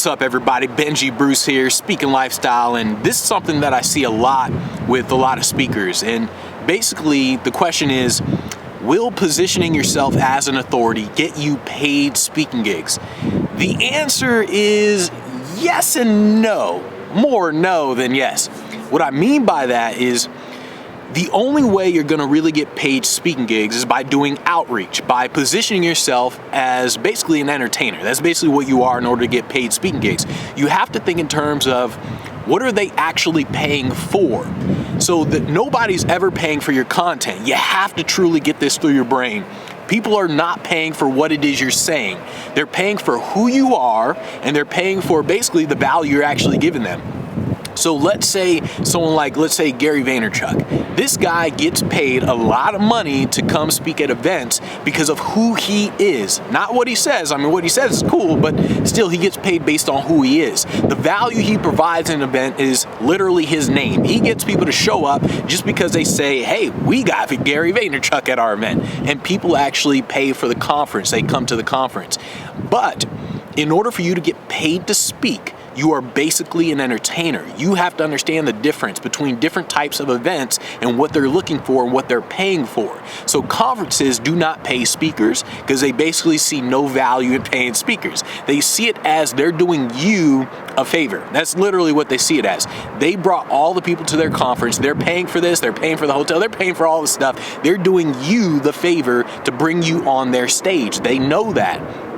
What's up, everybody? Benji Bruce here, Speaking Lifestyle, and this is something that I see a lot with a lot of speakers. And basically, the question is, will positioning yourself as an authority get you paid speaking gigs? The answer is yes and no. More no than yes. What I mean by that is, the only way you're gonna really get paid speaking gigs is by doing outreach, by positioning yourself as basically an entertainer. That's basically what you are in order to get paid speaking gigs. You have to think in terms of, what are they actually paying for? So that nobody's ever paying for your content. You have to truly get this through your brain. People are not paying for what it is you're saying. They're paying for who you are, and they're paying for basically the value you're actually giving them. So let's say someone like, let's say Gary Vaynerchuk. This guy gets paid a lot of money to come speak at events because of who he is. Not what he says. I mean, what he says is cool, but still he gets paid based on who he is. The value he provides in an event is literally his name. He gets people to show up just because they say, hey, we got Gary Vaynerchuk at our event. And people actually pay for the conference. They come to the conference. But in order for you to get paid to speak, you are basically an entertainer. You have to understand the difference between different types of events and what they're looking for and what they're paying for. So conferences do not pay speakers because they basically see no value in paying speakers. They see it as they're doing you a favor. That's literally what they see it as. They brought all the people to their conference. They're paying for this. They're paying for the hotel. They're paying for all the stuff. They're doing you the favor to bring you on their stage. They know that.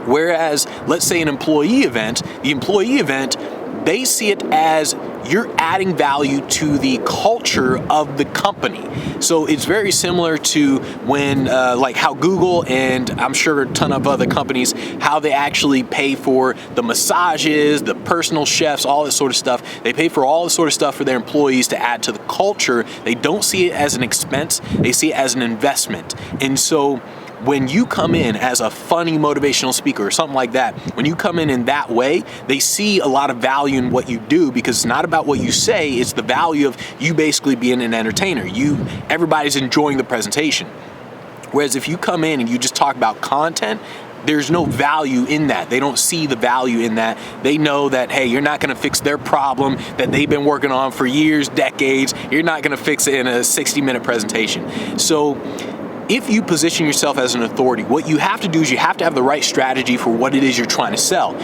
Whereas, let's say an employee event, the employee event, they see it as you're adding value to the culture of the company. So it's very similar to when, like how Google and I'm sure a ton of other companies, how they actually pay for the massages, the personal chefs, all this sort of stuff. They pay for all this sort of stuff for their employees to add to the culture. They don't see it as an expense. They see it as an investment. And so when you come in as a funny motivational speaker or something like that, when you come in that way, they see a lot of value in what you do because it's not about what you say, it's the value of you basically being an entertainer. Everybody's enjoying the presentation. Whereas if you come in and you just talk about content, there's no value in that. They don't see the value in that. They know that, hey, you're not gonna fix their problem that they've been working on for years, decades. You're not gonna fix it in a 60-minute presentation. So if you position yourself as an authority, what you have to do is you have to have the right strategy for what it is you're trying to sell.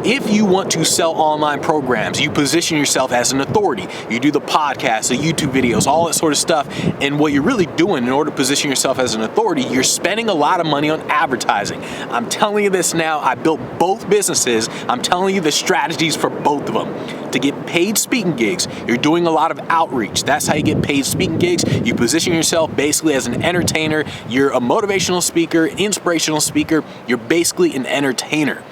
If you want to sell online programs, you position yourself as an authority. You do the podcasts, the YouTube videos, all that sort of stuff. And what you're really doing in order to position yourself as an authority, you're spending a lot of money on advertising. I'm telling you this now, I built both businesses. I'm telling you the strategies for both of them. To get paid speaking gigs, you're doing a lot of outreach. That's how you get paid speaking gigs. You position yourself basically as an entertainer. You're a motivational speaker, inspirational speaker. You're basically an entertainer.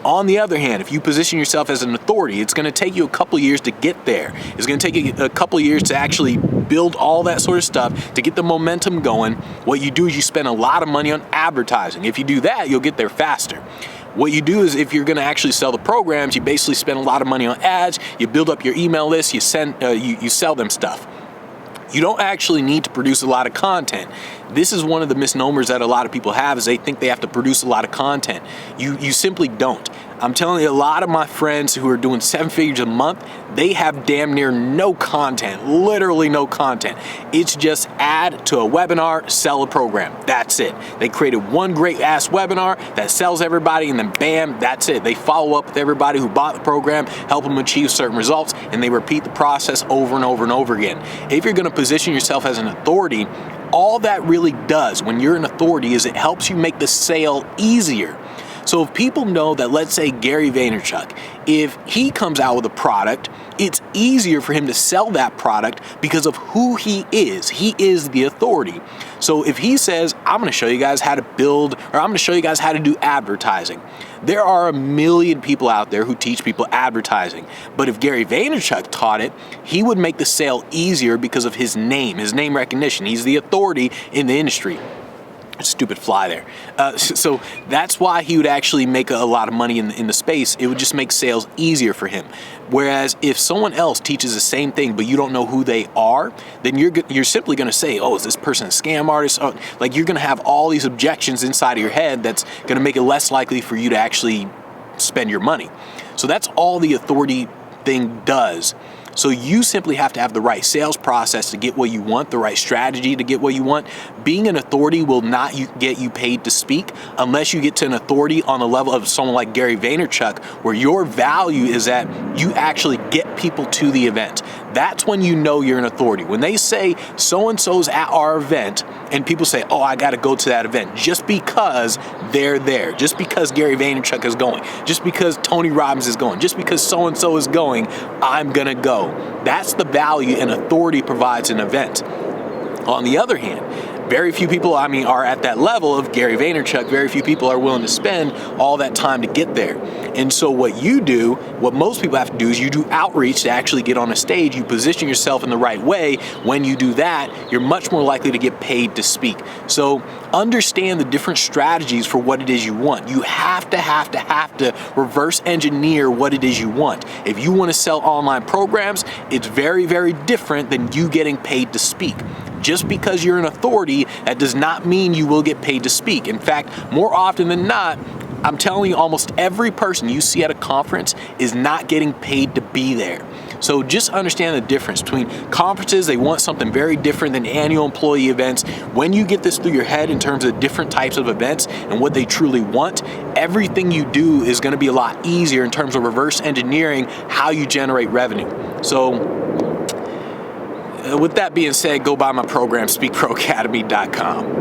On the other hand, if you position yourself as an authority, it's going to take you a couple years to get there. It's going to take you a couple years to actually build all that sort of stuff, to get the momentum going. What you do is you spend a lot of money on advertising. If you do that, you'll get there faster. What you do is if you're going to actually sell the programs, you basically spend a lot of money on ads, you build up your email list, you sell them stuff. You don't actually need to produce a lot of content. This is one of the misnomers that a lot of people have is they think they have to produce a lot of content. You simply don't. I'm telling you, a lot of my friends who are doing 7 figures a month, they have damn near no content, literally no content. It's just add to a webinar, sell a program. That's it. They created one great ass webinar that sells everybody and then bam, that's it. They follow up with everybody who bought the program, help them achieve certain results, and they repeat the process over and over and over again. If you're going to position yourself as an authority, all that really does when you're an authority is it helps you make the sale easier. So if people know that, let's say Gary Vaynerchuk, if he comes out with a product, it's easier for him to sell that product because of who he is. He is the authority. So if he says, I'm going to show you guys how to build, or I'm going to show you guys how to do advertising. There are a million people out there who teach people advertising. But if Gary Vaynerchuk taught it, he would make the sale easier because of his name recognition. He's the authority in the industry. Stupid fly there. So that's why he would actually make a lot of money in the space. It would just make sales easier for him. Whereas if someone else teaches the same thing, but you don't know who they are, then you're simply going to say, oh, is this person a scam artist? Oh, like you're going to have all these objections inside of your head that's going to make it less likely for you to actually spend your money. So that's all the authority thing does. So you simply have to have the right sales process to get what you want, the right strategy to get what you want. Being an authority will not get you paid to speak unless you get to an authority on the level of someone like Gary Vaynerchuk, where your value is that you actually get people to the event. That's when you know you're an authority. When they say so-and-so's at our event and people say, oh, I got to go to that event just because they're there, just because Gary Vaynerchuk is going, just because Tony Robbins is going, just because so-and-so is going, I'm going to go. That's the value an authority provides an event. On the other hand, very few people, are at that level of Gary Vaynerchuk. Very few people are willing to spend all that time to get there. And so what you do, what most people have to do, is you do outreach to actually get on a stage. You position yourself in the right way. When you do that, you're much more likely to get paid to speak. So understand the different strategies for what it is you want. You have to reverse engineer what it is you want. If you want to sell online programs, it's very, very different than you getting paid to speak. Just because you're an authority, that does not mean you will get paid to speak. In fact, more often than not, I'm telling you, almost every person you see at a conference is not getting paid to be there. So just understand the difference between conferences. They want something very different than annual employee events. When you get this through your head in terms of different types of events and what they truly want, everything you do is going to be a lot easier in terms of reverse engineering how you generate revenue. So with that being said, go buy my program, speakproacademy.com.